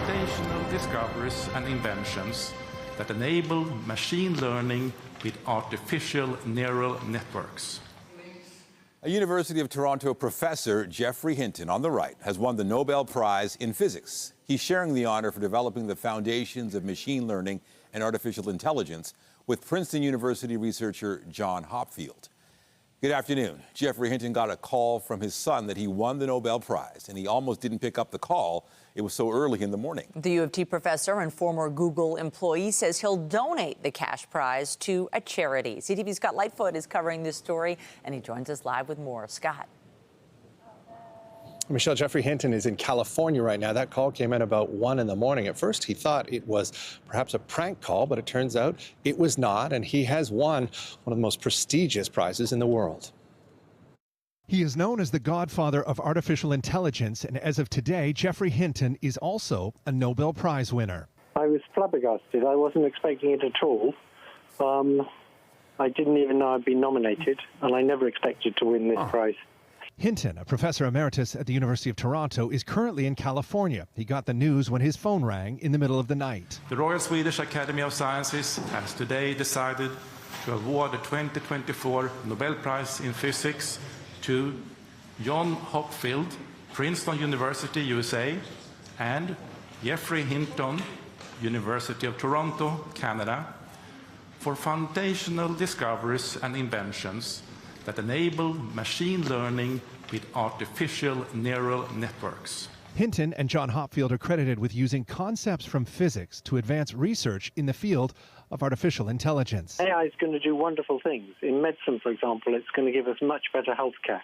foundational discoveries and inventions that enable machine learning with artificial neural networks. A University of Toronto professor, Geoffrey Hinton, on the right, has won the Nobel Prize in Physics. He's sharing the honor for developing the foundations of machine learning and artificial intelligence with Princeton University researcher John Hopfield. Good afternoon. Geoffrey Hinton got a call from his son that he won the Nobel Prize, and he almost didn't pick up the call. It was so early in the morning. The U of T professor and former Google employee says he'll donate the cash prize to a charity. CTV's Scott Lightfoot is covering this story, and he joins us live with more. Scott. Michelle, Geoffrey Hinton is in California right now. That call came in about 1 in the morning. At first, he thought it was perhaps a prank call, but it turns out it was not, and he has won one of the most prestigious prizes in the world. He is known as the godfather of artificial intelligence, and as of today, Geoffrey Hinton is also a Nobel Prize winner. I was flabbergasted. I wasn't expecting it at all. I didn't even know I'd been nominated, and I never expected to win this prize. Hinton, a professor emeritus at the University of Toronto, is currently in California. He got the news when his phone rang in the middle of the night. The Royal Swedish Academy of Sciences has today decided to award the 2024 Nobel Prize in Physics to John Hopfield, Princeton University, USA, and Geoffrey Hinton, University of Toronto, Canada, for foundational discoveries and inventions that enable machine learning with artificial neural networks. Hinton and John Hopfield are credited with using concepts from physics to advance research in the field of artificial intelligence. AI is going to do wonderful things. In medicine, for example, it's going to give us much better health care.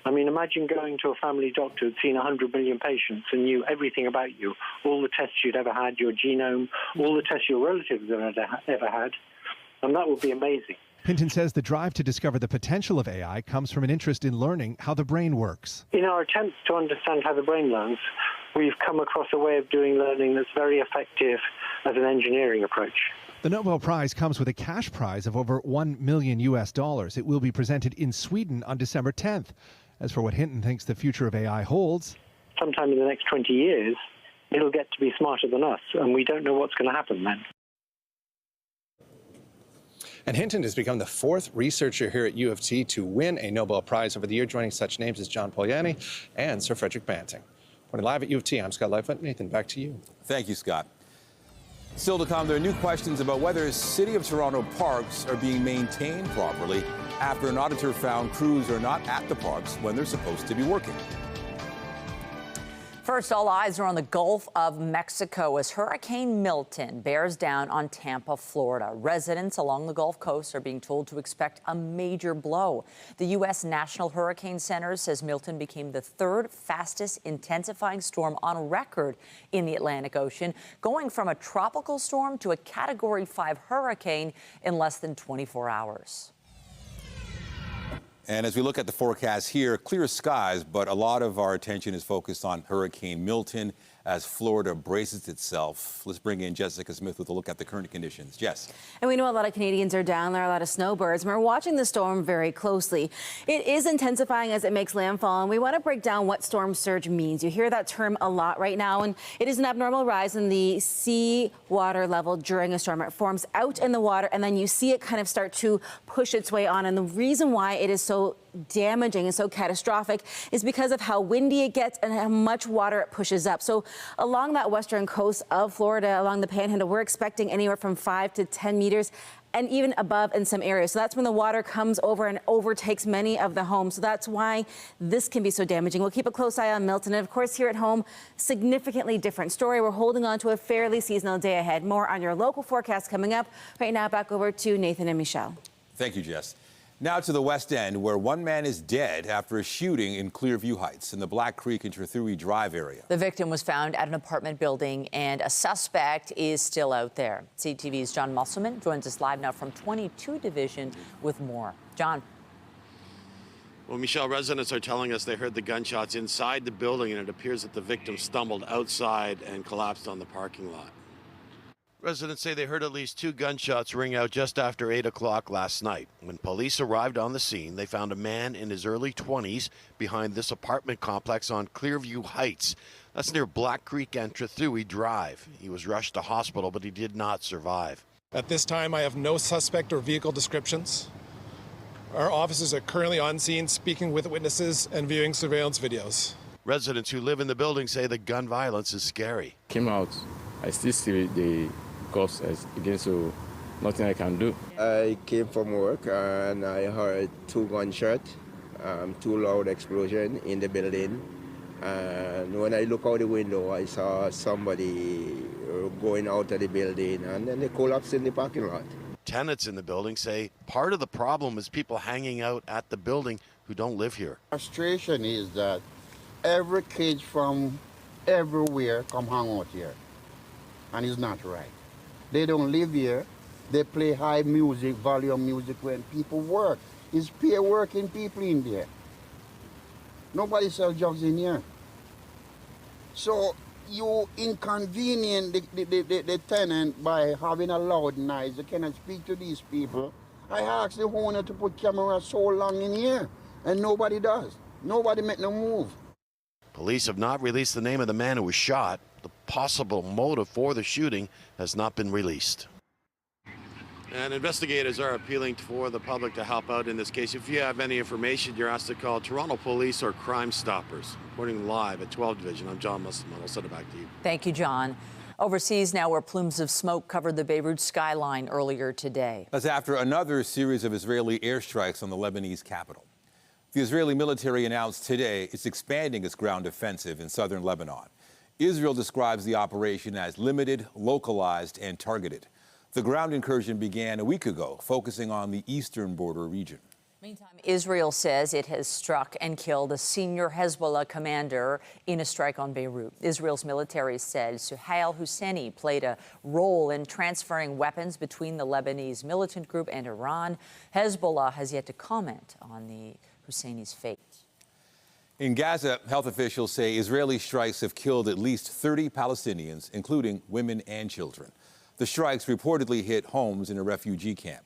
I mean, imagine going to a family doctor who'd seen 100 million patients and knew everything about you, all the tests you'd ever had, your genome, all the tests your relatives have ever had, and that would be amazing. Hinton says the drive to discover the potential of AI comes from an interest in learning how the brain works. In our attempts to understand how the brain learns, we've come across a way of doing learning that's very effective as an engineering approach. The Nobel Prize comes with a cash prize of over $1 million. It will be presented in Sweden on December 10th. As for what Hinton thinks the future of AI holds, sometime in the next 20 years, it'll get to be smarter than us, and we don't know what's going to happen then. And Hinton has become the fourth researcher here at U of T to win a Nobel Prize over the year, joining such names as John Polanyi and Sir Frederick Banting. Reporting live at U of T, I'm Scott Lightfoot. Nathan, back to you. Thank you, Scott. Still to come, there are new questions about whether City of Toronto parks are being maintained properly after an auditor found crews are not at the parks when they're supposed to be working. First, all eyes are on the Gulf of Mexico as Hurricane Milton bears down on Tampa, Florida. Residents along the Gulf Coast are being told to expect a major blow. The U.S. National Hurricane Center says Milton became the third fastest intensifying storm on record in the Atlantic Ocean, going from a tropical storm to a Category 5 hurricane in less than 24 hours. And as we look at the forecast here, clear skies, but a lot of our attention is focused on Hurricane Milton as Florida braces itself. Let's bring in Jessica Smith with a look at the current conditions. Jess. And we know a lot of Canadians are down there, a lot of snowbirds, and we're watching the storm very closely. It is intensifying as it makes landfall, and we want to break down what storm surge means. You hear that term a lot right now, and it is an abnormal rise in the sea water level during a storm. It forms out in the water, and then you see it kind of start to push its way on. And the reason why it is so damaging and so catastrophic is because of how windy it gets and how much water it pushes up. So along that western coast of Florida, along the Panhandle, we're expecting anywhere from 5 to 10 meters and even above in some areas. So that's when the water comes over and overtakes many of the homes. So that's why this can be so damaging. We'll keep a close eye on Milton. And of course, here at home, significantly different story. We're holding on to a fairly seasonal day ahead. More on your local forecast coming up. Right now, back over to Nathan and Michelle. Thank you, Jess. Now to the West End, where one man is dead after a shooting in Clearview Heights in the Black Creek and Trethewey Drive area. The victim was found at an apartment building, and a suspect is still out there. CTV's John Musselman joins us live now from 22 Division with more. John. Well, Michelle, residents are telling us they heard the gunshots inside the building, and it appears that the victim stumbled outside and collapsed on the parking lot. Residents say they heard at least 2 gunshots ring out just after 8 o'clock last night. When police arrived on the scene, they found a man in his early 20s behind this apartment complex on Clearview Heights. That's near Black Creek and Trethewey Drive. He was rushed to hospital, but he did not survive. At this time, I have no suspect or vehicle descriptions. Our officers are currently on scene speaking with witnesses and viewing surveillance videos. Residents who live in the building say the gun violence is scary. Came out, I still see the cops again, so nothing I can do. I came from work and I heard 2 gunshots, 2 loud explosions in the building. And when I look out the window, I saw somebody going out of the building, and then they collapsed in the parking lot. Tenants in the building say part of the problem is people hanging out at the building who don't live here. Frustration is that every kid from everywhere come hang out here, and it's not right. They don't live here. They play high music, volume music when people work. It's peer working people in there. Nobody sells drugs in here. So you inconvenience the tenant by having a loud noise. You cannot speak to these people. I asked the owner to put cameras so long in here, and nobody does. Nobody make no move. Police have not released the name of the man who was shot. The possible motive for the shooting has not been released. And investigators are appealing for the public to help out in this case. If you have any information, you're asked to call Toronto Police or Crime Stoppers. Reporting live at 12 Division, I'm John Musselman. I'll send it back to you. Thank you, John. Overseas now, where plumes of smoke covered the Beirut skyline earlier today. That's after another series of Israeli airstrikes on the Lebanese capital. The Israeli military announced today it's expanding its ground offensive in southern Lebanon. Israel describes the operation as limited, localized, and targeted. The ground incursion began a week ago, focusing on the eastern border region. Meantime, Israel says it has struck and killed a senior Hezbollah commander in a strike on Beirut. Israel's military said Suhail Husseini played a role in transferring weapons between the Lebanese militant group and Iran. Hezbollah has yet to comment on the Husseini's fate. In Gaza, health officials say Israeli strikes have killed at least 30 Palestinians, including women and children. The strikes reportedly hit homes in a refugee camp.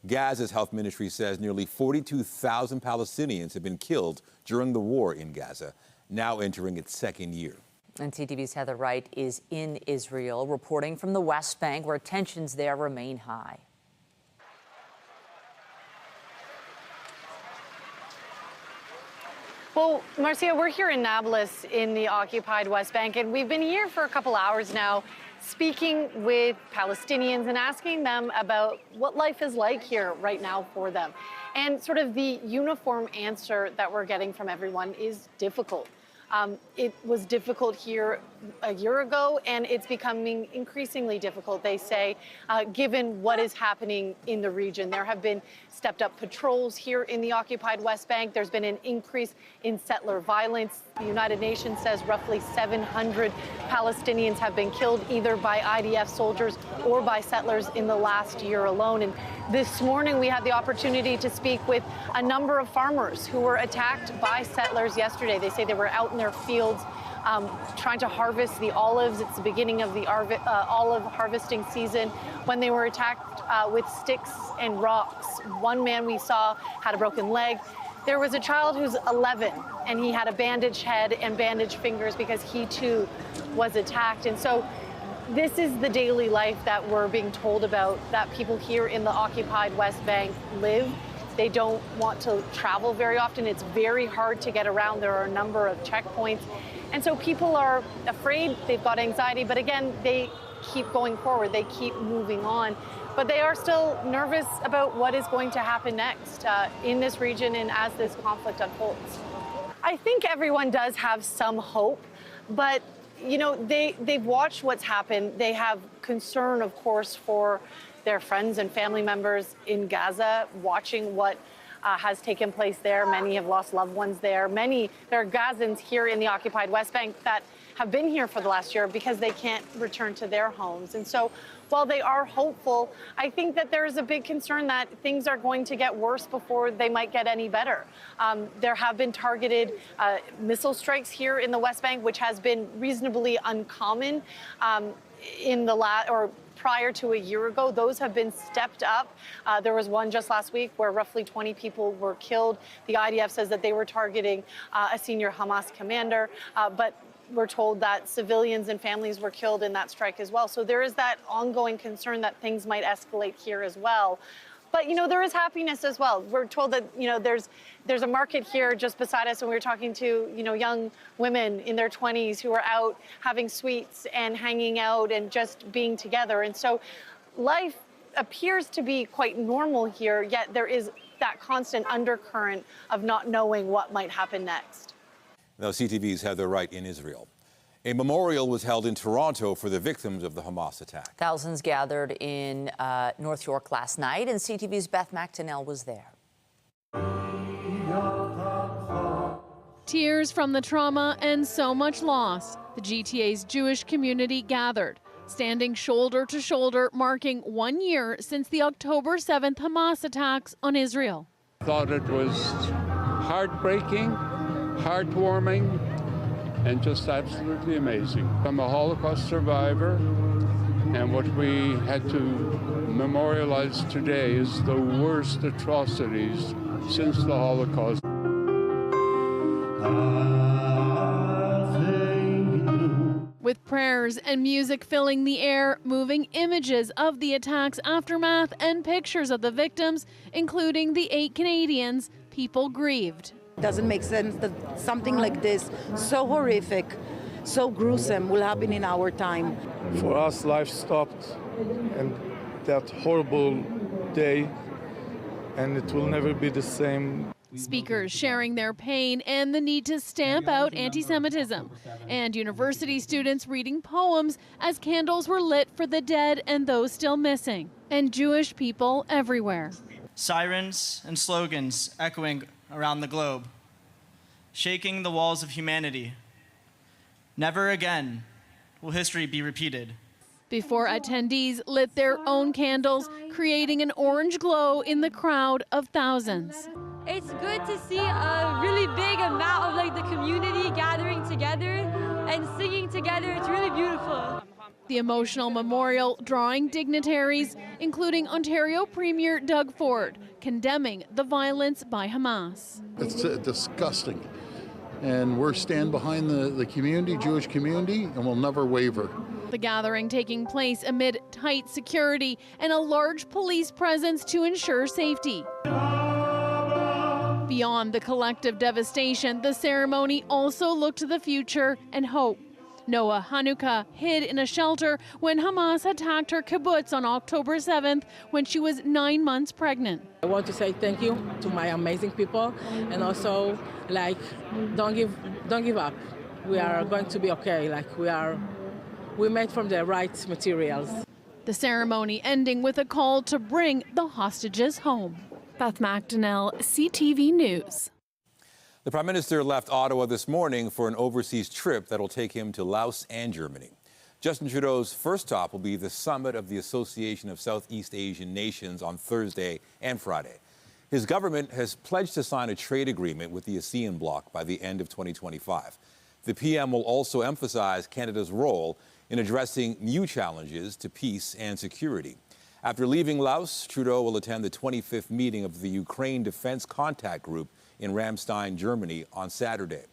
Gaza's health ministry says nearly 42,000 Palestinians have been killed during the war in Gaza, now entering its second year. And CTV's Heather Wright is in Israel, reporting from the West Bank, where tensions there remain high. Well, Marcia, we're here in Nablus in the occupied West Bank, and we've been here for a couple hours now, speaking with Palestinians and asking them about what life is like here right now for them. And sort of the uniform answer that we're getting from everyone is difficult. It was difficult here a year ago, and it's becoming increasingly difficult, they say, given what is happening in the region. There have been stepped-up patrols here in the occupied West Bank. There's been an increase in settler violence. The United Nations says roughly 700 Palestinians have been killed either by IDF soldiers or by settlers in the last year alone. And this morning, we had the opportunity to speak with a number of farmers who were attacked by settlers yesterday. They say they were out in their fields trying to harvest the olives. It's the beginning of the olive harvesting season when they were attacked with sticks and rocks. One man we saw had a broken leg. There was a child who's 11, and he had a bandaged head and bandaged fingers because he too was attacked. And so this is the daily life that we're being told about, that people here in the occupied West Bank live. They don't want to travel very often. It's very hard to get around. There are a number of checkpoints. And so people are afraid, they've got anxiety, but again, they keep going forward, they keep moving on. But they are still nervous about what is going to happen next in this region and as this conflict unfolds. I think everyone does have some hope, but you know, they've watched what's happened. They have concern, of course, for their friends and family members in Gaza, watching what has taken place there. Many have lost loved ones there. There are Gazans here in the occupied West Bank that have been here for the last year because they can't return to their homes. And so while they are hopeful, I think that there is a big concern that things are going to get worse before they might get any better. There have been targeted missile strikes here in the West Bank, which has been reasonably uncommon prior to a year ago. Those have been stepped up. There was one just last week where roughly 20 people were killed. The IDF says that they were targeting a senior Hamas commander, but we're told that civilians and families were killed in that strike as well. So there is that ongoing concern that things might escalate here as well. But, there is happiness as well. We're told that, there's a market here just beside us, and we were talking to, young women in their 20s who are out having sweets and hanging out and just being together. And so life appears to be quite normal here, yet there is that constant undercurrent of not knowing what might happen next. Now, CTV's Heather Wright in Israel. A memorial was held in Toronto for the victims of the Hamas attack. Thousands gathered in North York last night, and CTV's Beth McDonnell was there. Tears from the trauma and so much loss. The GTA's Jewish community gathered, standing shoulder to shoulder, marking 1 year since the October 7th Hamas attacks on Israel. Thought it was heartbreaking, heartwarming, and just absolutely amazing. I'm a Holocaust survivor, and what we had to memorialize today is the worst atrocities since the Holocaust. With prayers and music filling the air, moving images of the attack's aftermath and pictures of the victims, including the 8 Canadians, people grieved. Doesn't make sense that something like this, so horrific, so gruesome, will happen in our time. For us, life stopped, and that horrible day, and it will never be the same. Speakers sharing their pain and the need to stamp out anti-Semitism, and university students reading poems as candles were lit for the dead and those still missing, and Jewish people everywhere. Sirens and slogans echoing around the globe, shaking the walls of humanity. Never again will history be repeated. Before attendees lit their own candles, creating an orange glow in the crowd of thousands. It's good to see a really big amount of the community gathering together and singing together. It's really beautiful. The emotional memorial drawing dignitaries, including Ontario Premier Doug Ford, condemning the violence by Hamas. It's disgusting. And we're stand behind the community, Jewish community, and we'll never waver. The gathering taking place amid tight security and a large police presence to ensure safety. Beyond the collective devastation, the ceremony also looked to the future and hope. Noah Hanukkah hid in a shelter when Hamas attacked her kibbutz on October 7th when she was 9 months pregnant. I want to say thank you to my amazing people, and also don't give up. We are going to be okay. We're made from the right materials. The ceremony ending with a call to bring the hostages home. Beth McDonnell, CTV News. The Prime Minister left Ottawa this morning for an overseas trip that'll take him to Laos and Germany. Justin Trudeau's first stop will be the summit of the Association of Southeast Asian Nations on Thursday and Friday. His government has pledged to sign a trade agreement with the ASEAN bloc by the end of 2025. The PM will also emphasize Canada's role in addressing new challenges to peace and security. After leaving Laos, Trudeau will attend the 25th meeting of the Ukraine Defense Contact Group in Ramstein, Germany on Saturday.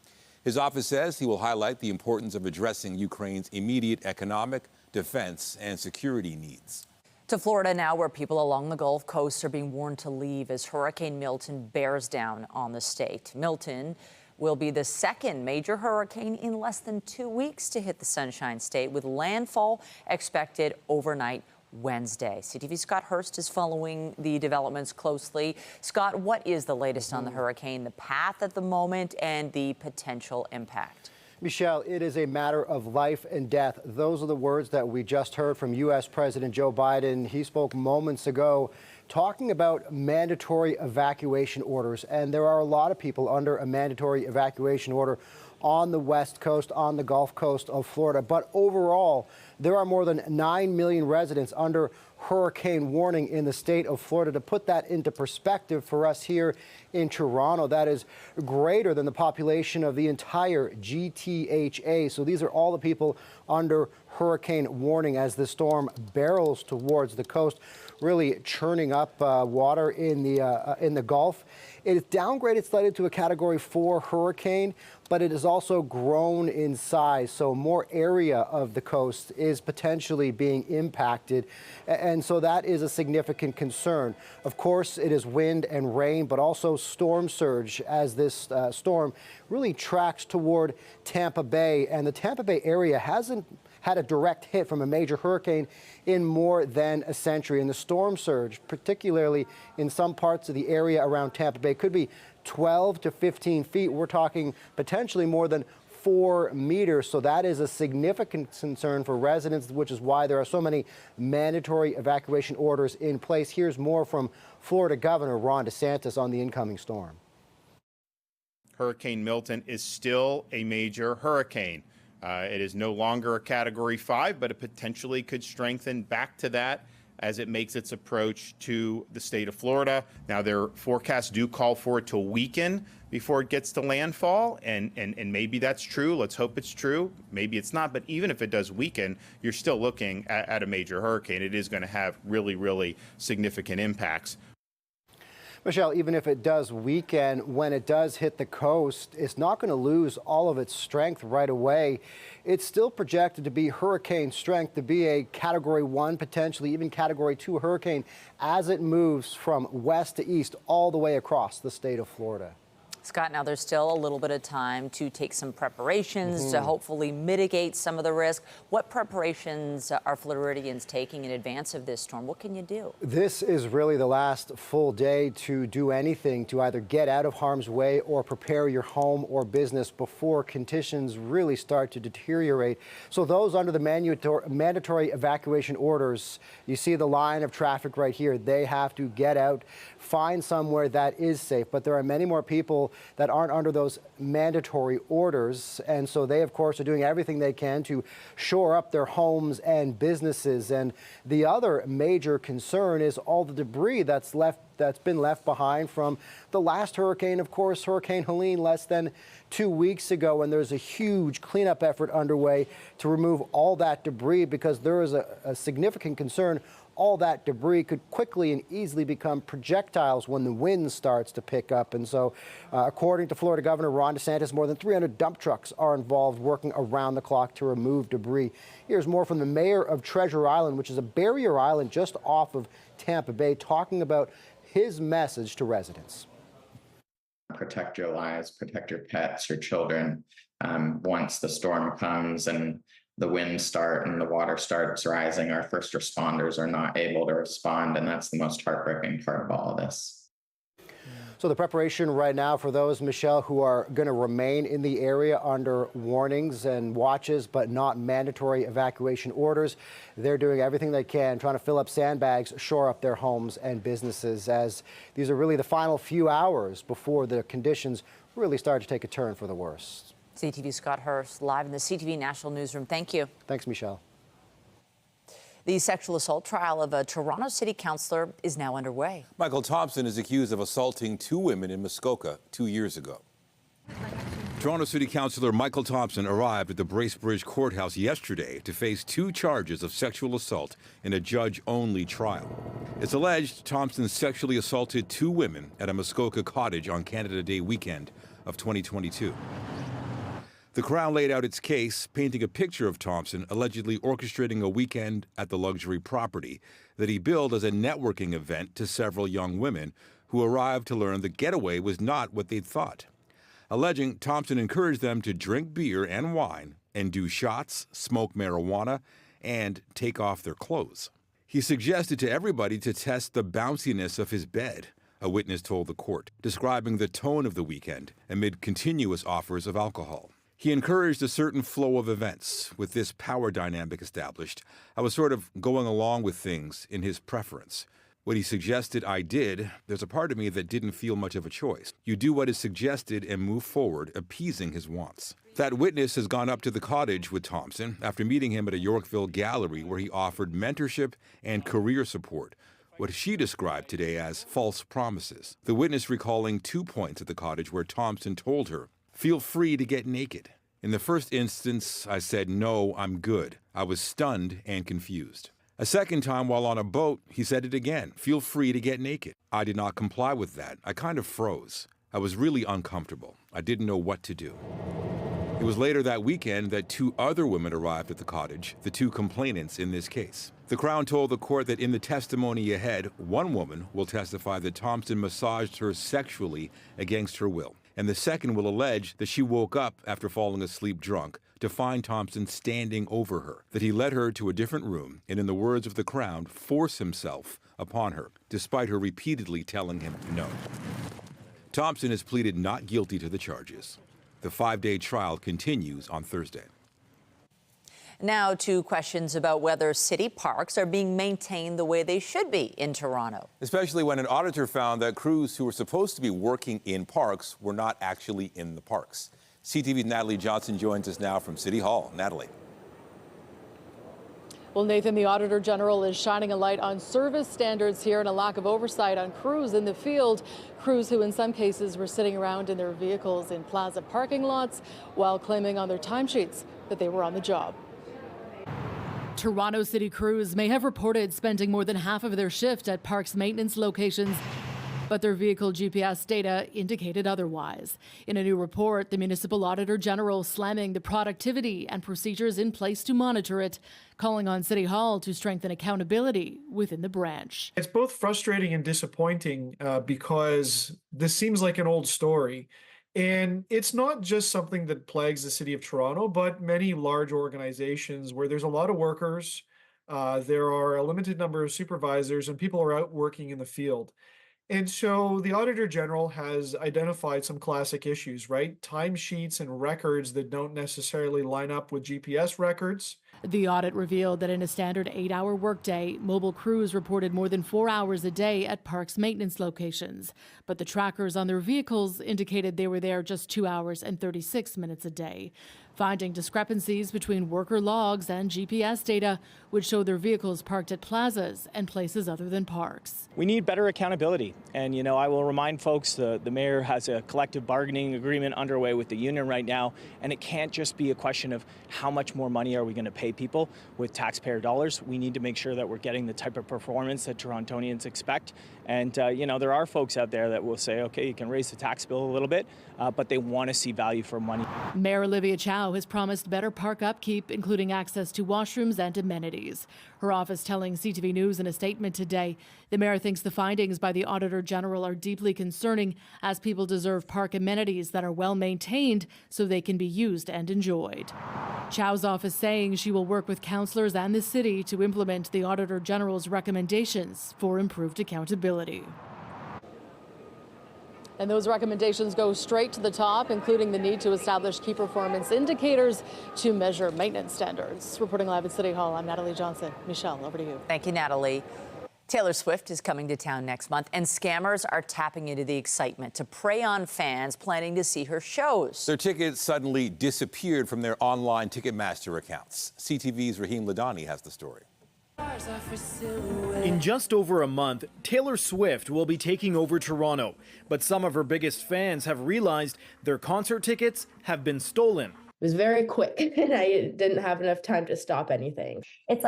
His office says he will highlight the importance of addressing Ukraine's immediate economic, defense, and security needs. To Florida now, where people along the Gulf Coast are being warned to leave as Hurricane Milton bears down on the state. Milton will be the second major hurricane in less than 2 weeks to hit the Sunshine State, with landfall expected overnight Wednesday. CTV's Scott Hurst is following the developments closely. Scott, what is the latest on the hurricane, the path at the moment, and the potential impact? Michelle, it is a matter of life and death. Those are the words that we just heard from U.S. President Joe Biden. He spoke moments ago talking about mandatory evacuation orders. And there are a lot of people under a mandatory evacuation order on the West Coast, on the Gulf Coast of Florida. But overall, there are more than 9 million residents under hurricane warning in the state of Florida. To put that into perspective for us here in Toronto, that is greater than the population of the entire GTHA. So these are all the people under hurricane warning as the storm barrels towards the coast, really churning up water in the Gulf. It is downgraded slightly to a Category 4 hurricane, but it has also grown in size. So more area of the coast is potentially being impacted. And so that is a significant concern. Of course, it is wind and rain, but also storm surge as this storm really tracks toward Tampa Bay. And the Tampa Bay area hasn't had a direct hit from a major hurricane in more than a century. And the storm surge, particularly in some parts of the area around Tampa Bay, could be 12 to 15 feet. We're talking potentially more than 4 meters. So that is a significant concern for residents, which is why there are so many mandatory evacuation orders in place. Here's more from Florida Governor Ron DeSantis on the incoming storm. Hurricane Milton is still a major hurricane. It is no longer a Category 5, but it potentially could strengthen back to that as it makes its approach to the state of Florida. Now, their forecasts do call for it to weaken before it gets to landfall, and maybe that's true. Let's hope it's true. Maybe it's not, but even if it does weaken, you're still looking at a major hurricane. It is going to have really, really significant impacts. Michelle, even if it does weaken, when it does hit the coast, it's not going to lose all of its strength right away. It's still projected to be hurricane strength, to be a Category 1, potentially even Category 2 hurricane as it moves from west to east all the way across the state of Florida. Scott, now there's still a little bit of time to take some preparations to hopefully mitigate some of the risk. What preparations are Floridians taking in advance of this storm? What can you do? This is really the last full day to do anything to either get out of harm's way or prepare your home or business before conditions really start to deteriorate. So those under the mandatory evacuation orders, you see the line of traffic right here. They have to get out, find somewhere that is safe. But there are many more people that aren't under those mandatory orders. And so they, of course, are doing everything they can to shore up their homes and businesses. And the other major concern is all the debris that's been left behind from the last hurricane, of course, Hurricane Helene, less than 2 weeks ago. And there's a huge cleanup effort underway to remove all that debris because there is a significant concern all that debris could quickly and easily become projectiles when the wind starts to pick up. And so, according to Florida Governor Ron DeSantis, more than 300 dump trucks are involved working around the clock to remove debris. Here's more from the mayor of Treasure Island, which is a barrier island just off of Tampa Bay, talking about his message to residents. Protect your lives, protect your pets, your children. Once the storm comes and the winds start and the water starts rising, our first responders are not able to respond, and that's the most heartbreaking part of all of this. So the preparation right now for those, Michelle, who are going to remain in the area under warnings and watches, but not mandatory evacuation orders, they're doing everything they can, trying to fill up sandbags, shore up their homes and businesses, as these are really the final few hours before the conditions really start to take a turn for the worse. CTV Scott Hurst, live in the CTV National Newsroom. Thank you. Thanks, Michelle. The sexual assault trial of a Toronto City councillor is now underway. Michael Thompson is accused of assaulting 2 women in Muskoka 2 years ago. Toronto City Councillor Michael Thompson arrived at the Bracebridge Courthouse yesterday to face 2 charges of sexual assault in a judge-only trial. It's alleged Thompson sexually assaulted 2 women at a Muskoka cottage on Canada Day weekend of 2022. The Crown laid out its case, painting a picture of Thompson allegedly orchestrating a weekend at the luxury property that he billed as a networking event to several young women who arrived to learn the getaway was not what they'd thought. Alleging Thompson encouraged them to drink beer and wine and do shots, smoke marijuana, and take off their clothes. He suggested to everybody to test the bounciness of his bed, a witness told the court, describing the tone of the weekend amid continuous offers of alcohol. He encouraged a certain flow of events. With this power dynamic established, I was sort of going along with things in his preference. What he suggested I did, there's a part of me that didn't feel much of a choice. You do what is suggested and move forward, appeasing his wants. That witness has gone up to the cottage with Thompson after meeting him at a Yorkville gallery where he offered mentorship and career support, what she described today as false promises. The witness recalling 2 points at the cottage where Thompson told her, "Feel free to get naked." In the first instance, I said, "No, I'm good." I was stunned and confused. A second time while on a boat, he said it again, "Feel free to get naked." I did not comply with that. I kind of froze. I was really uncomfortable. I didn't know what to do. It was later that weekend that 2 other women arrived at the cottage, the 2 complainants in this case. The Crown told the court that in the testimony ahead, one woman will testify that Thompson massaged her sexually against her will, and the second will allege that she woke up after falling asleep drunk to find Thompson standing over her, that he led her to a different room and, in the words of the Crown, force himself upon her, despite her repeatedly telling him no. Thompson has pleaded not guilty to the charges. The 5-day trial continues on Thursday. Now to questions about whether city parks are being maintained the way they should be in Toronto. Especially when an auditor found that crews who were supposed to be working in parks were not actually in the parks. CTV's Natalie Johnson joins us now from City Hall. Natalie. Well, Nathan, the Auditor General is shining a light on service standards here and a lack of oversight on crews in the field. Crews who in some cases were sitting around in their vehicles in plaza parking lots while claiming on their timesheets that they were on the job. Toronto City crews may have reported spending more than half of their shift at parks maintenance locations, but their vehicle GPS data indicated otherwise. In a new report, the Municipal Auditor General slamming the productivity and procedures in place to monitor it, calling on City Hall to strengthen accountability within the branch. It's both frustrating and disappointing because this seems like an old story. And it's not just something that plagues the City of Toronto, but many large organizations where there's a lot of workers, there are a limited number of supervisors, and people are out working in the field. And so the Auditor General has identified some classic issues, right? Timesheets and records that don't necessarily line up with GPS records. The audit revealed that in a standard 8-hour workday, mobile crews reported more than 4 hours a day at parks maintenance locations. But the trackers on their vehicles indicated they were there just 2 hours and 36 minutes a day. Finding discrepancies between worker logs and GPS data would show their vehicles parked at plazas and places other than parks. We need better accountability. And, I will remind folks the mayor has a collective bargaining agreement underway with the union right now. And it can't just be a question of how much more money are we going to pay people with taxpayer dollars. We need to make sure that we're getting the type of performance that Torontonians expect. And, there are folks out there that will say, okay, you can raise the tax bill a little bit, but they want to see value for money. Mayor Olivia Chow has promised better park upkeep, including access to washrooms and amenities. Her office telling CTV News in a statement today, the mayor thinks the findings by the Auditor General are deeply concerning, as people deserve park amenities that are well maintained so they can be used and enjoyed. Chow's office saying she will work with councillors and the city to implement the Auditor General's recommendations for improved accountability. And those recommendations go straight to the top, including the need to establish key performance indicators to measure maintenance standards. Reporting live at City Hall, I'm Natalie Johnson. Michelle, over to you. Thank you, Natalie. Taylor Swift is coming to town next month, and scammers are tapping into the excitement to prey on fans planning to see her shows. Their tickets suddenly disappeared from their online Ticketmaster accounts. CTV's Raheem Ladani has the story. In just over a month, Taylor Swift will be taking over Toronto, but some of her biggest fans have realized their concert tickets have been stolen. It was very quick and I didn't have enough time to stop anything. It's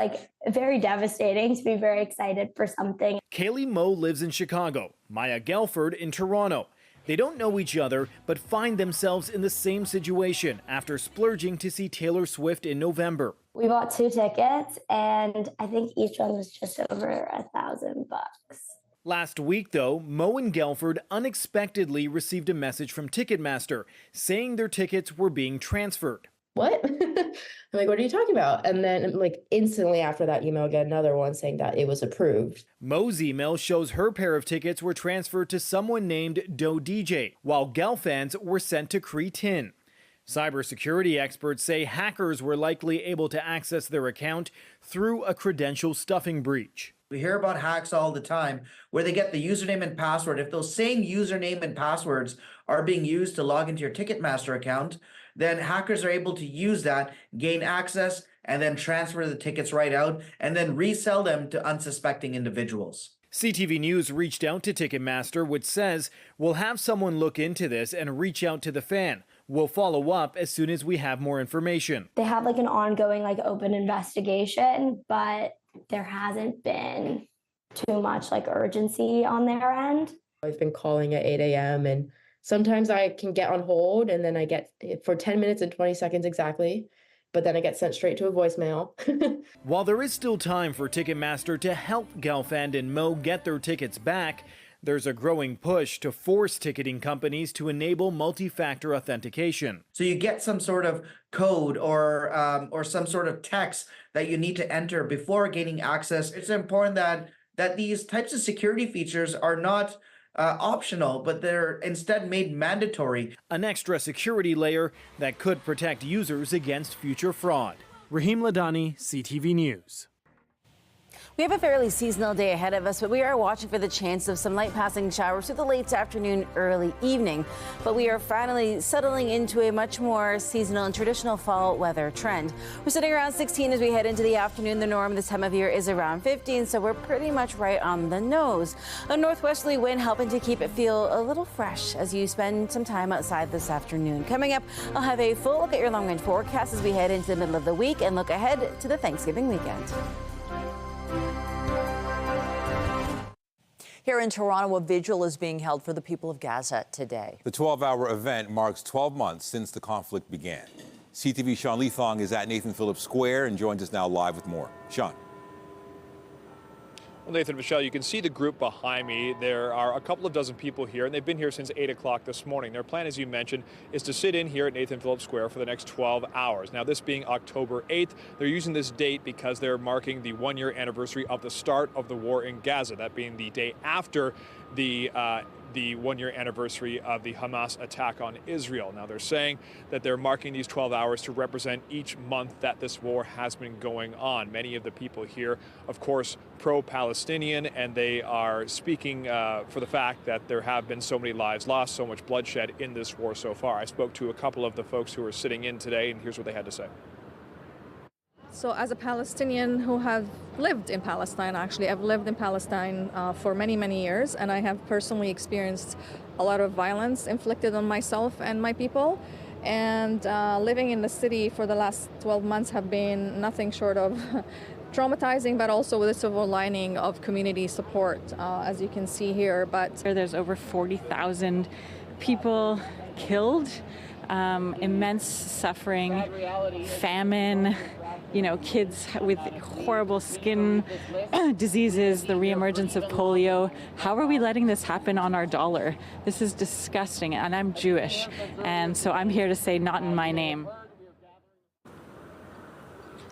very devastating to be very excited for something. Kaylee Moe lives in Chicago, Maya Gelford in Toronto. They don't know each other, but find themselves in the same situation after splurging to see Taylor Swift in November. We bought 2 tickets, and I think each one was just over $1,000. Last week, though, Moe and Gelford unexpectedly received a message from Ticketmaster saying their tickets were being transferred. What? I'm like, what are you talking about? And then instantly after that email, I got another one saying that it was approved. Moe's email shows her pair of tickets were transferred to someone named Doe DJ, while Gelfand's were sent to Cree Tin. Cybersecurity experts say hackers were likely able to access their account through a credential stuffing breach. We hear about hacks all the time where they get the username and password. If those same username and passwords are being used to log into your Ticketmaster account, then hackers are able to use that, gain access, and then transfer the tickets right out and then resell them to unsuspecting individuals. CTV News reached out to Ticketmaster, which says we'll have someone look into this and reach out to the fan. We'll follow up as soon as we have more information. They have an ongoing open investigation, but there hasn't been too much like urgency on their end. I've been calling at 8 a.m. and sometimes I can get on hold and then I get for 10 minutes and 20 seconds exactly, but then I get sent straight to a voicemail. While there is still time for Ticketmaster to help Gelfand and Mo get their tickets back, there's a growing push to force ticketing companies to enable multi-factor authentication. So you get some sort of code or some sort of text that you need to enter before gaining access. It's important that these types of security features are not optional, but they're instead made mandatory. An extra security layer that could protect users against future fraud. Raheem Ladani, CTV News. We have a fairly seasonal day ahead of us, but we are watching for the chance of some light passing showers through the late afternoon, early evening. But we are finally settling into a much more seasonal and traditional fall weather trend. We're sitting around 16 as we head into the afternoon. The norm this time of year is around 15, so we're pretty much right on the nose. A northwesterly wind helping to keep it feel a little fresh as you spend some time outside this afternoon. Coming up, I'll have a full look at your long-range forecast as we head into the middle of the week and look ahead to the Thanksgiving weekend. Here in Toronto, a vigil is being held for the people of Gaza today. The 12-hour event marks 12 months since the conflict began. CTV's Sean Leathong is at Nathan Phillips Square and joins us now live with more. Sean. Well, Nathan, Michelle, you can see the group behind me. There are a couple of dozen people here, and they've been here since 8 o'clock this morning. Their plan, as you mentioned, is to sit in here at Nathan Phillips Square for the next 12 hours. Now, this being October 8th, they're using this date because they're marking the one-year anniversary of the start of the war in Gaza, that being the day after the one-year anniversary of the Hamas attack on Israel. Now, they're saying that they're marking these 12 hours to represent each month that this war has been going on. Many of the people here, of course, pro-Palestinian, and they are speaking for the fact that there have been so many lives lost, so much bloodshed in this war so far. I spoke to a couple of the folks who are sitting in today, and here's what they had to say. So as a Palestinian who have lived in Palestine, actually, I've lived in Palestine for many, many years, and I have personally experienced a lot of violence inflicted on myself and my people. And living in the city for the last 12 months have been nothing short of traumatizing, but also with a silver lining of community support, as you can see here. But there's over 40,000 people killed, immense suffering, famine, kids with horrible skin diseases, the reemergence of polio. How are we letting this happen on our dollar? This is disgusting, and I'm Jewish, and so I'm here to say not in my name.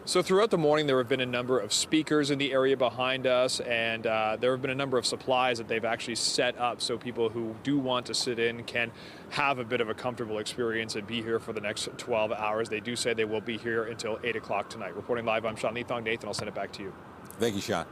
So throughout the morning, there have been a number of speakers in the area behind us, and there have been a number of supplies that they've actually set up so people who do want to sit in can have a bit of a comfortable experience and be here for the next 12 hours. They do say they will be here until 8 o'clock tonight. Reporting live, I'm Sean Leathong. Nathan, I'll send it back to you. Thank you, Sean.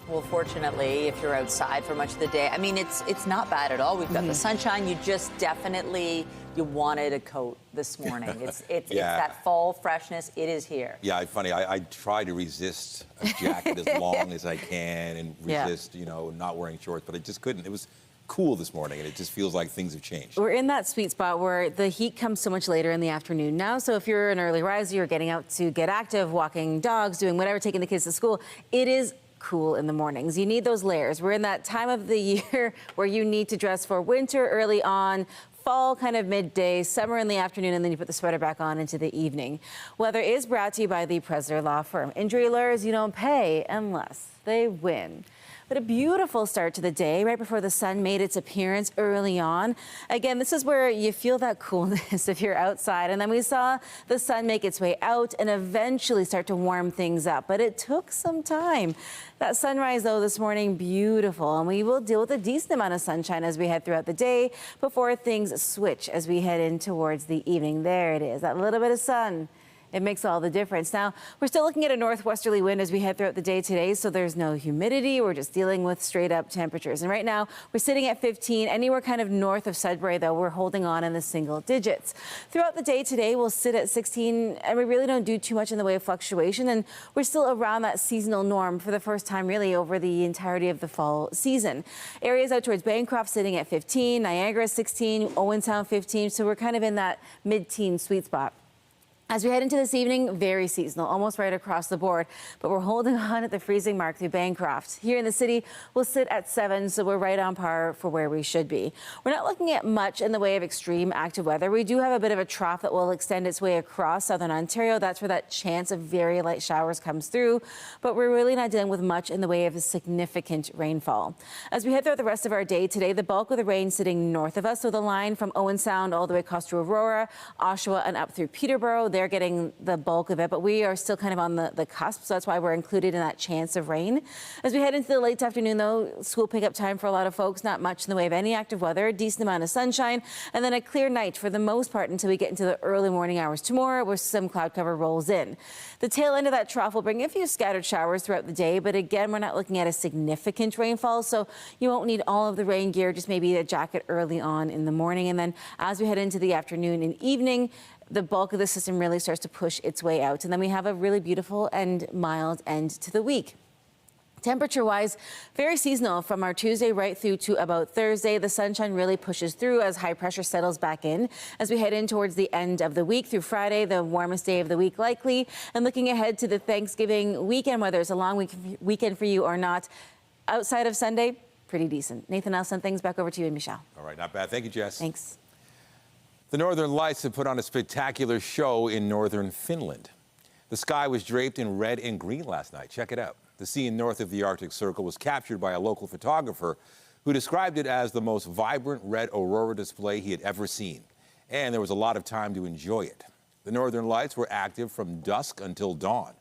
Well, fortunately, if you're outside for much of the day, I mean, it's not bad at all. We've got the sunshine. You just definitely, you wanted a coat this morning. It's that fall freshness. It is here. Yeah, funny. I try to resist a jacket as long as I can and resist, not wearing shorts, but I just couldn't. It was cool this morning, and it just feels like things have changed. We're in that sweet spot where the heat comes so much later in the afternoon now. So if you're an early riser, you're getting out to get active, walking dogs, doing whatever, taking the kids to school, it is cool in the mornings. You need those layers. We're in that time of the year where you need to dress for winter early on, fall kind of midday, summer in the afternoon, and then you put the sweater back on into the evening. Weather is brought to you by the Presler Law Firm. Injury lawyers you don't pay unless they win. But a beautiful start to the day right before the sun made its appearance early on. Again, this is where you feel that coolness if you're outside. And then we saw the sun make its way out and eventually start to warm things up. But it took some time. That sunrise, though, this morning, beautiful. And we will deal with a decent amount of sunshine as we head throughout the day before things switch as we head in towards the evening. There it is, that little bit of sun. It makes all the difference. Now, we're still looking at a northwesterly wind as we head throughout the day today, so there's no humidity. We're just dealing with straight up temperatures. And right now, we're sitting at 15. Anywhere kind of north of Sudbury, though, we're holding on in the single digits. Throughout the day today, we'll sit at 16, and we really don't do too much in the way of fluctuation. And we're still around that seasonal norm for the first time, really, over the entirety of the fall season. Areas out towards Bancroft sitting at 15, Niagara 16, Owen Sound 15. So we're kind of in that mid-teen sweet spot. As we head into this evening, very seasonal, almost right across the board, but we're holding on at the freezing mark through Bancroft. Here in the city, we'll sit at 7, so we're right on par for where we should be. We're not looking at much in the way of extreme active weather. We do have a bit of a trough that will extend its way across southern Ontario. That's where that chance of very light showers comes through, but we're really not dealing with much in the way of a significant rainfall. As we head throughout the rest of our day today, the bulk of the rain sitting north of us, so the line from Owen Sound all the way across to Aurora, Oshawa, and up through Peterborough. They're getting the bulk of it, but we are still kind of on the cusp, so that's why we're included in that chance of rain. As we head into the late afternoon, though, school pickup time for a lot of folks, not much in the way of any active weather, a decent amount of sunshine, and then a clear night for the most part until we get into the early morning hours tomorrow, where some cloud cover rolls in. The tail end of that trough will bring a few scattered showers throughout the day, but again, we're not looking at a significant rainfall, so you won't need all of the rain gear, just maybe a jacket early on in the morning. And then as we head into the afternoon and evening, the bulk of the system really starts to push its way out. And then we have a really beautiful and mild end to the week. Temperature-wise, very seasonal from our Tuesday right through to about Thursday. The sunshine really pushes through as high pressure settles back in. As we head in towards the end of the week through Friday, the warmest day of the week likely. And looking ahead to the Thanksgiving weekend, whether it's a long weekend for you or not, outside of Sunday, pretty decent. Nathan, I'll send things back over to you and Michelle. All right, not bad. Thank you, Jess. Thanks. The Northern Lights have put on a spectacular show in northern Finland. The sky was draped in red and green last night. Check it out. The scene north of the Arctic Circle was captured by a local photographer who described it as the most vibrant red aurora display he had ever seen. And there was a lot of time to enjoy it. The Northern Lights were active from dusk until dawn.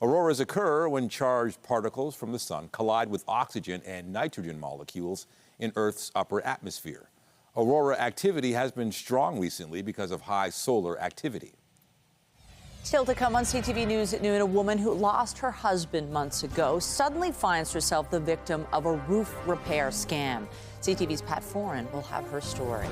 Auroras occur when charged particles from the sun collide with oxygen and nitrogen molecules in Earth's upper atmosphere. Aurora activity has been strong recently because of high solar activity. Still to come on CTV News at noon, a woman who lost her husband months ago suddenly finds herself the victim of a roof repair scam. CTV's Pat Foran will have her story.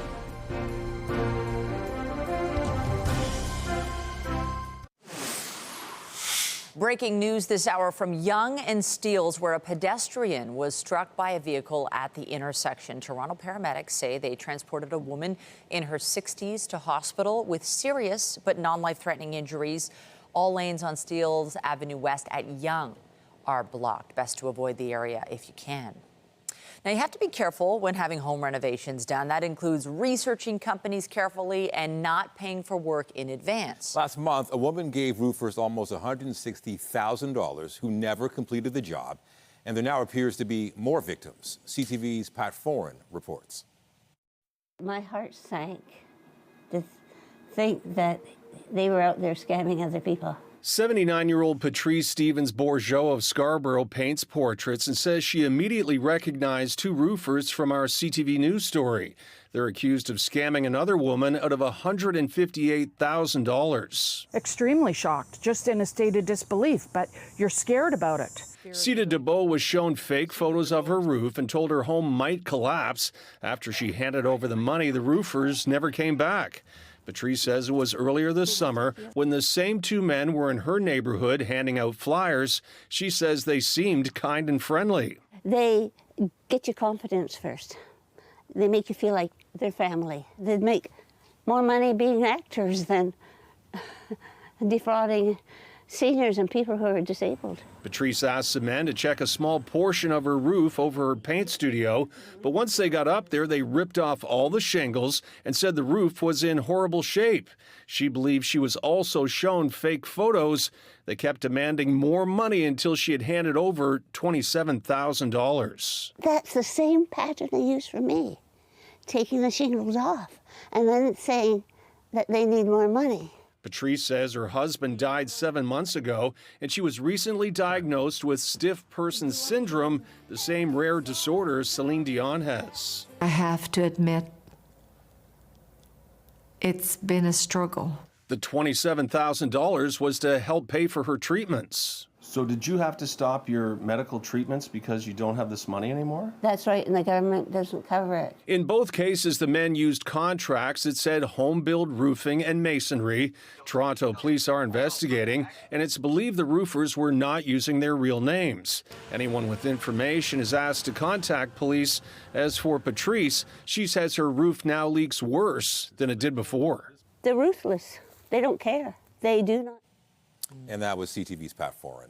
Breaking news this hour from Yonge and Steeles, where a pedestrian was struck by a vehicle at the intersection. Toronto paramedics say they transported a woman in her 60s to hospital with serious but non-life-threatening injuries. All lanes on Steeles Avenue West at Yonge are blocked. Best to avoid the area if you can. Now, you have to be careful when having home renovations done. That includes researching companies carefully and not paying for work in advance. Last month, a woman gave roofers almost $160,000 who never completed the job, and there now appears to be more victims. CTV's Pat Foran reports. My heart sank to think that they were out there scamming other people. 79-year-old Patrice Stevens-Bourgeot of Scarborough paints portraits and says she immediately recognized two roofers from our CTV News story. They're accused of scamming another woman out of $158,000. Extremely shocked, just in a state of disbelief, but you're scared about it. Sita DeBow was shown fake photos of her roof and told her home might collapse. After she handed over the money, the roofers never came back. Patrice says it was earlier this summer when the same two men were in her neighborhood handing out flyers. She says they seemed kind and friendly. They get your confidence first. They make you feel like they're family. They make more money being actors than defrauding seniors and people who are disabled. Patrice asked some men to check a small portion of her roof over her paint studio, but once they got up there, they ripped off all the shingles and said the roof was in horrible shape. She believes she was also shown fake photos. They kept demanding more money until she had handed over $27,000. That's the same pattern they use for me, taking the shingles off and then saying that they need more money. Patrice says her husband died 7 months ago, and she was recently diagnosed with stiff person syndrome, the same rare disorder Celine Dion has. I have to admit, it's been a struggle. The $27,000 was to help pay for her treatments. So did you have to stop your medical treatments because you don't have this money anymore? That's right, and the government doesn't cover it. In both cases, the men used contracts that said home build roofing and masonry. Toronto police are investigating, and it's believed the roofers were not using their real names. Anyone with information is asked to contact police. As for Patrice, she says her roof now leaks worse than it did before. They're ruthless. They don't care. They do not. And that was CTV's Pat Foran.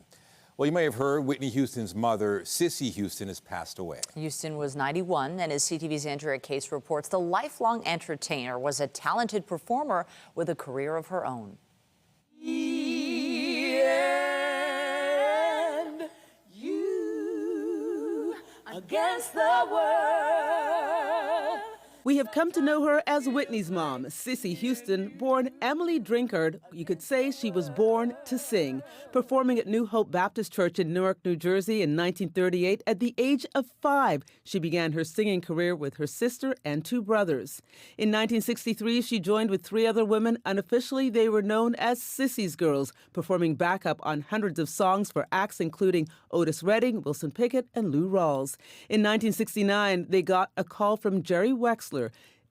Well, you may have heard Whitney Houston's mother, Cissy Houston, has passed away. Houston was 91, and as CTV's Andrea Case reports, the lifelong entertainer was a talented performer with a career of her own. And you against the world. We have come to know her as Whitney's mom, Cissy Houston, born Emily Drinkard. You could say she was born to sing, performing at New Hope Baptist Church in Newark, New Jersey in 1938. At the age of 5, she began her singing career with her sister and 2 brothers. In 1963, she joined with 3 other women. Unofficially, they were known as Sissy's Girls, performing backup on hundreds of songs for acts including Otis Redding, Wilson Pickett, and Lou Rawls. In 1969, they got a call from Jerry Wexler,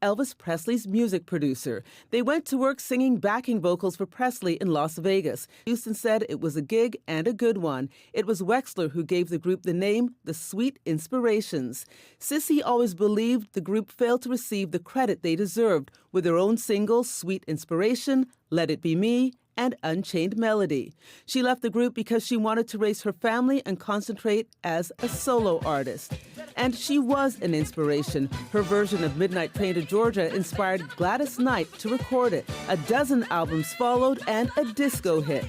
Elvis Presley's music producer. They went to work singing backing vocals for Presley in Las Vegas. Houston said it was a gig and a good one. It was Wexler who gave the group the name The Sweet Inspirations. Cissy always believed the group failed to receive the credit they deserved with their own singles, Sweet Inspiration, Let It Be Me, and Unchained Melody. She left the group because she wanted to raise her family and concentrate as a solo artist. And she was an inspiration. Her version of Midnight Train to Georgia inspired Gladys Knight to record it. A dozen albums followed and a disco hit.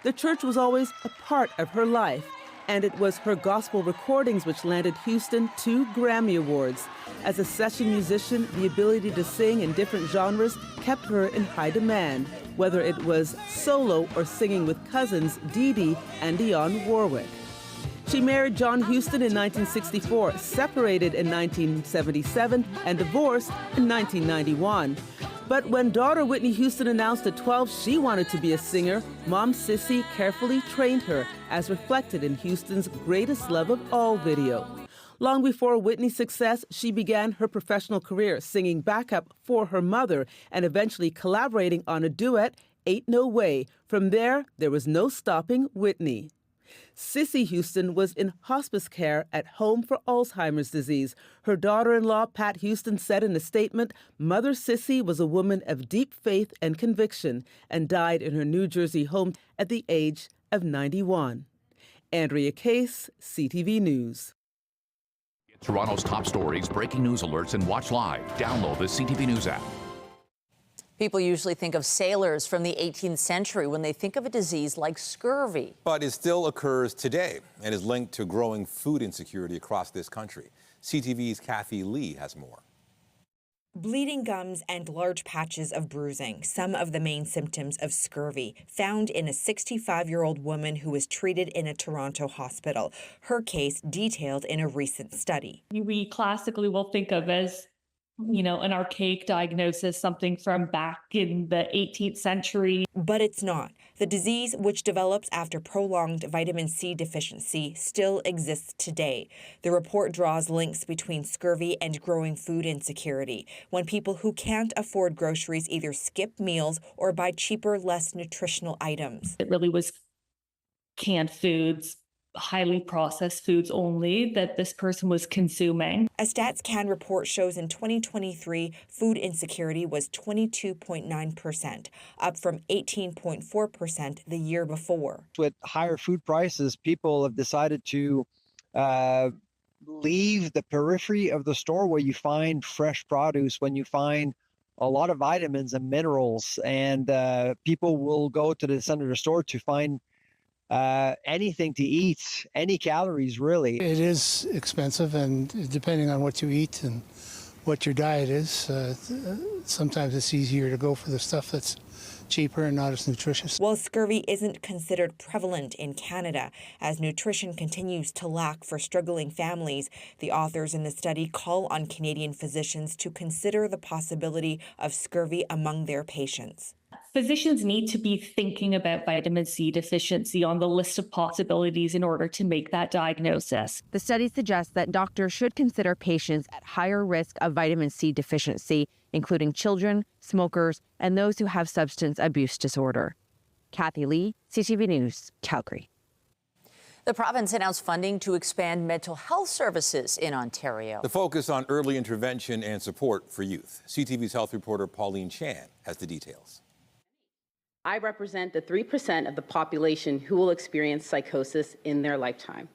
The church was always a part of her life, and it was her gospel recordings which landed Houston 2 Grammy Awards. As a session musician, the ability to sing in different genres kept her in high demand, whether it was solo or singing with cousins Dee Dee and Dionne Warwick. She married John Houston in 1964, separated in 1977, and divorced in 1991. But when daughter Whitney Houston announced at 12 she wanted to be a singer, Mom Cissy carefully trained her, as reflected in Houston's Greatest Love of All video. Long before Whitney's success, she began her professional career singing backup for her mother and eventually collaborating on a duet, Ain't No Way. From there was no stopping Whitney. Cissy Houston was in hospice care at home for Alzheimer's disease. Her daughter-in-law, Pat Houston, said in a statement, Mother Cissy was a woman of deep faith and conviction and died in her New Jersey home at the age of 91. Andrea Case, CTV News. Toronto's top stories, breaking news alerts, and watch live. Download the CTV News app. People usually think of sailors from the 18th century when they think of a disease like scurvy. But it still occurs today and is linked to growing food insecurity across this country. CTV's Kathy Lee has more. Bleeding gums and large patches of bruising, some of the main symptoms of scurvy, found in a 65-year-old woman who was treated in a Toronto hospital. Her case detailed in a recent study. We classically will think of as, an archaic diagnosis, something from back in the 18th century. But it's not. The disease, which develops after prolonged vitamin C deficiency, still exists today. The report draws links between scurvy and growing food insecurity, when people who can't afford groceries either skip meals or buy cheaper, less nutritional items. It really was canned foods, highly processed foods only that this person was consuming. A StatsCan report shows in 2023, food insecurity was 22.9%, up from 18.4% the year before. With higher food prices, people have decided to leave the periphery of the store where you find fresh produce, when you find a lot of vitamins and minerals, and people will go to the center of the store to find anything to eat, any calories really. It is expensive, and depending on what you eat and what your diet is, sometimes it's easier to go for the stuff that's cheaper and not as nutritious. While scurvy isn't considered prevalent in Canada, as nutrition continues to lack for struggling families, the authors in the study call on Canadian physicians to consider the possibility of scurvy among their patients. Physicians need to be thinking about vitamin C deficiency on the list of possibilities in order to make that diagnosis. The study suggests that doctors should consider patients at higher risk of vitamin C deficiency, including children, smokers, and those who have substance abuse disorder. Kathy Lee, CTV News, Calgary. The province announced funding to expand mental health services in Ontario. The focus on early intervention and support for youth. CTV's health reporter Pauline Chan has the details. I represent the 3% of the population who will experience psychosis in their lifetime.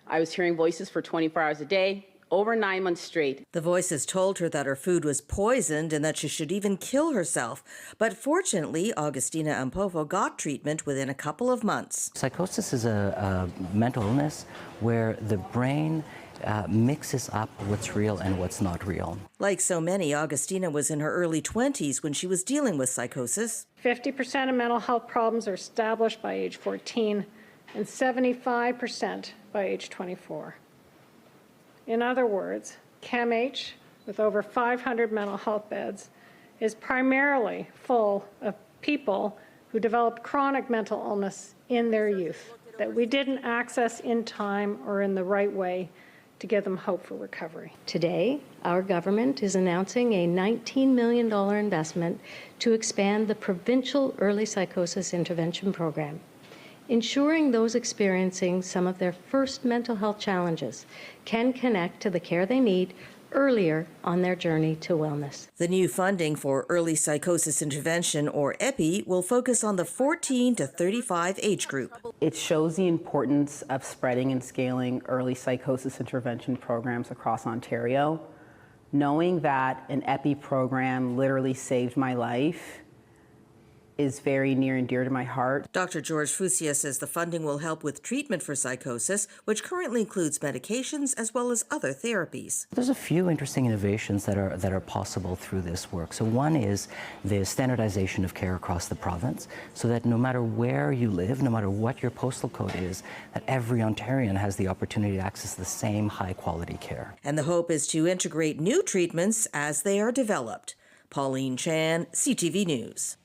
I was hearing voices for 24 hours a day, over 9 months straight. The voices told her that her food was poisoned and that she should even kill herself. But fortunately, Augustina Ampovo got treatment within a couple of months. Psychosis is a mental illness where the brain mixes up what's real and what's not real. Like so many, Augustina was in her early 20s when she was dealing with psychosis. 50% of mental health problems are established by age 14 and 75% by age 24. In other words, CAMH, with over 500 mental health beds, is primarily full of people who developed chronic mental illness in their youth that we didn't access in time or in the right way to give them hope for recovery. Today, our government is announcing a $19 million investment to expand the provincial early psychosis intervention program, ensuring those experiencing some of their first mental health challenges can connect to the care they need earlier on their journey to wellness. The new funding for early psychosis intervention, or EPI, will focus on the 14 to 35 age group. It shows the importance of spreading and scaling early psychosis intervention programs across Ontario. Knowing that an EPI program literally saved my life is very near and dear to my heart. Dr. George Fusia says the funding will help with treatment for psychosis, which currently includes medications as well as other therapies. There's a few interesting innovations that are possible through this work. So one is the standardization of care across the province, so that no matter where you live, no matter what your postal code is, that every Ontarian has the opportunity to access the same high-quality care. And the hope is to integrate new treatments as they are developed. Pauline Chan, CTV News.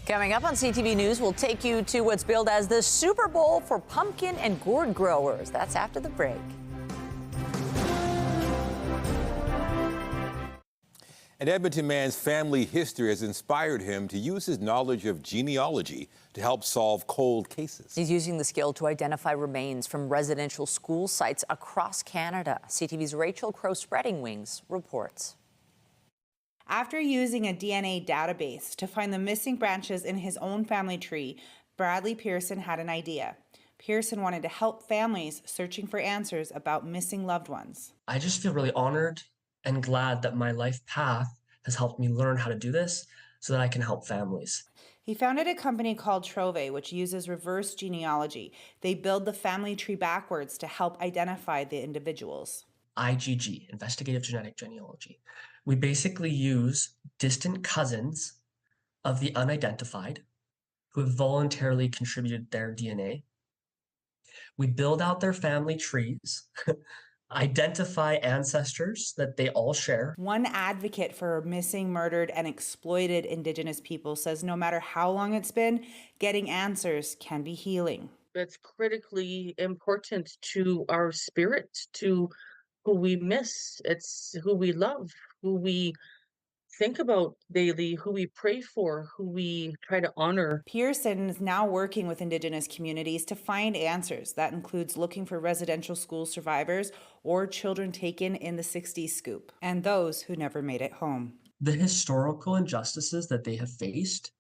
Coming up on CTV News, we'll take you to what's billed as the Super Bowl for pumpkin and gourd growers. That's after the break. An Edmonton man's family history has inspired him to use his knowledge of genealogy to help solve cold cases. He's using the skill to identify remains from residential school sites across Canada. CTV's Rachel Crow-Spreading Wings reports. After using a DNA database to find the missing branches in his own family tree, Bradley Pearson had an idea. Pearson wanted to help families searching for answers about missing loved ones. I just feel really honored and glad that my life path has helped me learn how to do this so that I can help families. He founded a company called Trove, which uses reverse genealogy. They build the family tree backwards to help identify the individuals. IgG, Investigative Genetic Genealogy. We basically use distant cousins of the unidentified who have voluntarily contributed their DNA. We build out their family trees, identify ancestors that they all share. One advocate for missing, murdered, and exploited Indigenous people says no matter how long it's been, getting answers can be healing. It's critically important to our spirit, to who we miss. It's who we love, who we think about daily, who we pray for, who we try to honor. Pearson is now working with Indigenous communities to find answers. That includes looking for residential school survivors or children taken in the 60s scoop, and those who never made it home. The historical injustices that they have faced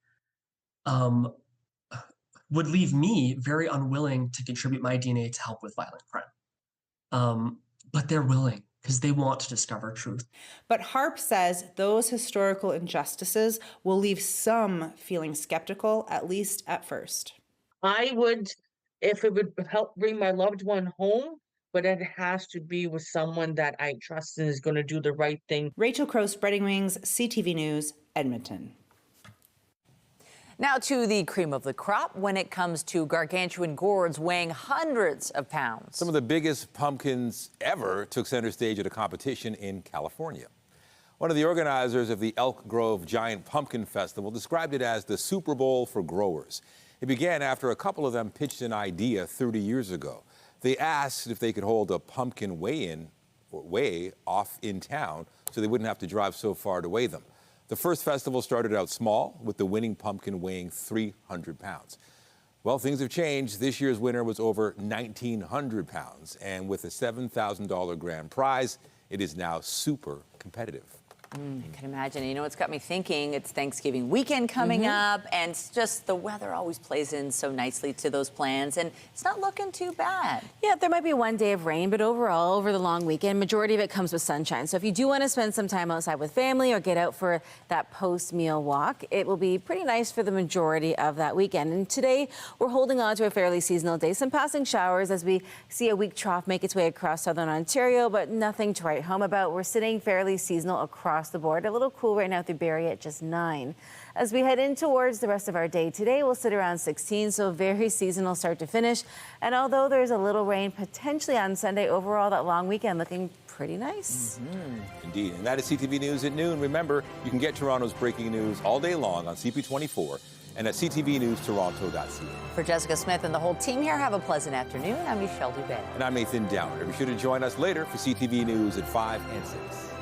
would leave me very unwilling to contribute my DNA to help with violent crime. But they're willing because they want to discover truth. But Harp says those historical injustices will leave some feeling skeptical, at least at first. I would, if it would help bring my loved one home, but it has to be with someone that I trust and is going to do the right thing. Rachel Crow-Spreading Wings, CTV News, Edmonton. Now to the cream of the crop when it comes to gargantuan gourds weighing hundreds of pounds. Some of the biggest pumpkins ever took center stage at a competition in California. One of the organizers of the Elk Grove Giant Pumpkin Festival described it as the Super Bowl for growers. It began after a couple of them pitched an idea 30 years ago. They asked if they could hold a pumpkin weigh off in town so they wouldn't have to drive so far to weigh them. The first festival started out small, with the winning pumpkin weighing 300 pounds. Well, things have changed. This year's winner was over 1,900 pounds, and with a $7,000 grand prize, it is now super competitive. I can imagine. You know, it's got me thinking. It's Thanksgiving weekend coming up, and it's just the weather always plays in so nicely to those plans, and it's not looking too bad. Yeah, there might be one day of rain, but overall, over the long weekend, majority of it comes with sunshine. So if you do want to spend some time outside with family or get out for that post-meal walk, it will be pretty nice for the majority of that weekend. And today, we're holding on to a fairly seasonal day. Some passing showers as we see a weak trough make its way across southern Ontario, but nothing to write home about. We're sitting fairly seasonal across the board. A little cool right now through Barrie at just 9. As we head in towards the rest of our day today, we'll sit around 16, so very seasonal start to finish. And although there's a little rain potentially on Sunday, overall that long weekend looking pretty nice. Indeed. And that is CTV News at noon. Remember, you can get Toronto's breaking news all day long on CP24 and at ctvnewstoronto.ca. For Jessica Smith and the whole team here, have a pleasant afternoon. I'm Michelle Dubé. And I'm Nathan Downer. Be sure to join us later for CTV News at 5 and 6.